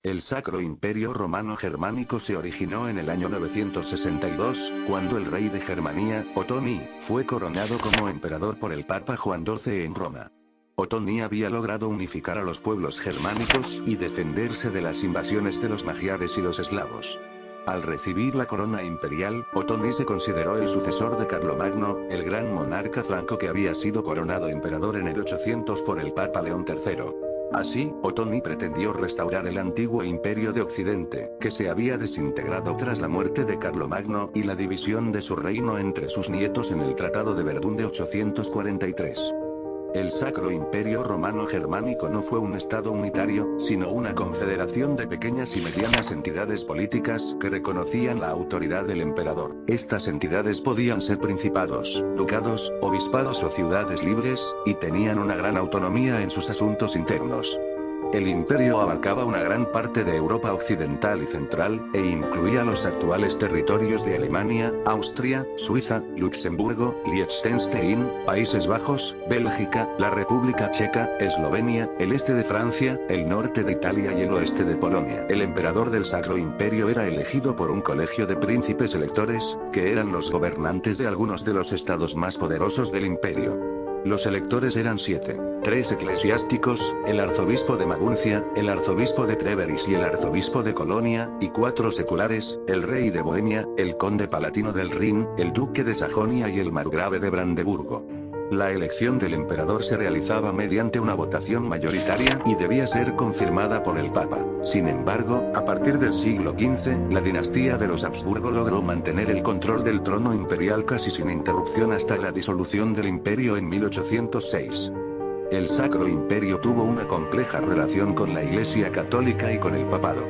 El Sacro Imperio Romano Germánico se originó en el año 962, cuando el rey de Germania, Otón I, fue coronado como emperador por el Papa Juan XII en Roma. Otón I había logrado unificar a los pueblos germánicos y defenderse de las invasiones de los magiares y los eslavos. Al recibir la corona imperial, Otón I se consideró el sucesor de Carlomagno, el gran monarca franco que había sido coronado emperador en el 800 por el Papa León III. Así, Otón I pretendió restaurar el antiguo imperio de Occidente, que se había desintegrado tras la muerte de Carlomagno y la división de su reino entre sus nietos en el Tratado de Verdún de 843. El Sacro Imperio Romano Germánico no fue un estado unitario, sino una confederación de pequeñas y medianas entidades políticas que reconocían la autoridad del emperador. Estas entidades podían ser principados, ducados, obispados o ciudades libres, y tenían una gran autonomía en sus asuntos internos. El imperio abarcaba una gran parte de Europa occidental y central, e incluía los actuales territorios de Alemania, Austria, Suiza, Luxemburgo, Liechtenstein, Países Bajos, Bélgica, la República Checa, Eslovenia, el este de Francia, el norte de Italia y el oeste de Polonia. El emperador del Sacro Imperio era elegido por un colegio de príncipes electores, que eran los gobernantes de algunos de los estados más poderosos del imperio. Los electores eran 7. 3 eclesiásticos, el arzobispo de Maguncia, el arzobispo de Treveris y el arzobispo de Colonia, y 4 seculares, el rey de Bohemia, el conde palatino del Rin, el duque de Sajonia y el margrave de Brandeburgo. La elección del emperador se realizaba mediante una votación mayoritaria y debía ser confirmada por el Papa. Sin embargo, a partir del siglo XV, la dinastía de los Habsburgo logró mantener el control del trono imperial casi sin interrupción hasta la disolución del imperio en 1806. El Sacro Imperio tuvo una compleja relación con la Iglesia Católica y con el Papado.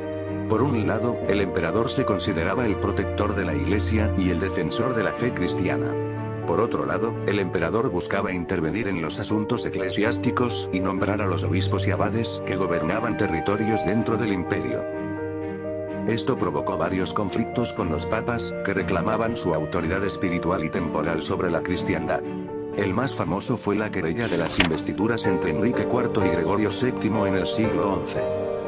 Por un lado, el emperador se consideraba el protector de la Iglesia y el defensor de la fe cristiana. Por otro lado, el emperador buscaba intervenir en los asuntos eclesiásticos y nombrar a los obispos y abades que gobernaban territorios dentro del imperio. Esto provocó varios conflictos con los papas, que reclamaban su autoridad espiritual y temporal sobre la cristiandad. El más famoso fue la querella de las investiduras entre Enrique IV y Gregorio VII en el siglo XI.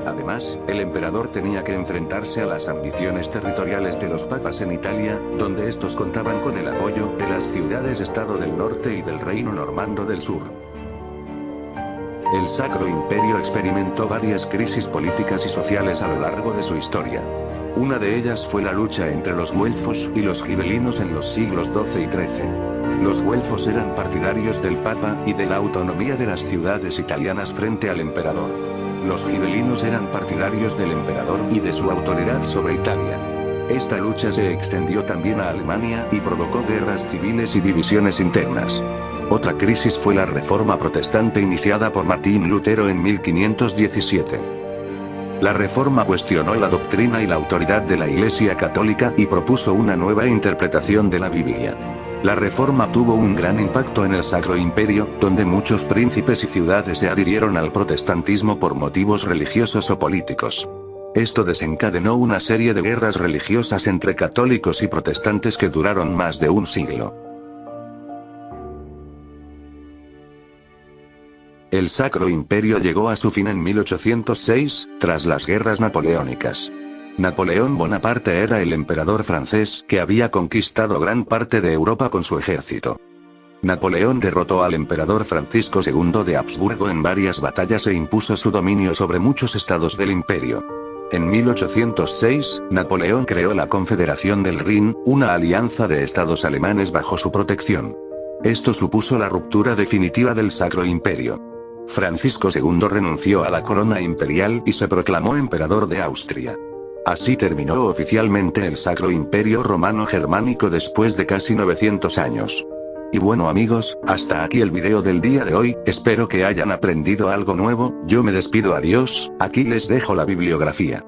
Además, el emperador tenía que enfrentarse a las ambiciones territoriales de los papas en Italia, donde estos contaban con el apoyo de las ciudades-estado del norte y del reino normando del sur. El Sacro Imperio experimentó varias crisis políticas y sociales a lo largo de su historia. Una de ellas fue la lucha entre los güelfos y los gibelinos en los siglos XII y XIII. Los güelfos eran partidarios del Papa y de la autonomía de las ciudades italianas frente al emperador. Los gibelinos eran partidarios del emperador y de su autoridad sobre Italia. Esta lucha se extendió también a Alemania y provocó guerras civiles y divisiones internas. Otra crisis fue la Reforma Protestante iniciada por Martín Lutero en 1517. La Reforma cuestionó la doctrina y la autoridad de la Iglesia Católica y propuso una nueva interpretación de la Biblia. La Reforma tuvo un gran impacto en el Sacro Imperio, donde muchos príncipes y ciudades se adhirieron al protestantismo por motivos religiosos o políticos. Esto desencadenó una serie de guerras religiosas entre católicos y protestantes que duraron más de un siglo. El Sacro Imperio llegó a su fin en 1806, tras las guerras napoleónicas. Napoleón Bonaparte era el emperador francés que había conquistado gran parte de Europa con su ejército. Napoleón derrotó al emperador Francisco II de Habsburgo en varias batallas e impuso su dominio sobre muchos estados del imperio. En 1806, Napoleón creó la Confederación del Rin, una alianza de estados alemanes bajo su protección. Esto supuso la ruptura definitiva del Sacro Imperio. Francisco II renunció a la corona imperial y se proclamó emperador de Austria. Así terminó oficialmente el Sacro Imperio Romano Germánico después de casi 900 años. Y bueno amigos, hasta aquí el video del día de hoy, espero que hayan aprendido algo nuevo, yo me despido adiós, aquí les dejo la bibliografía.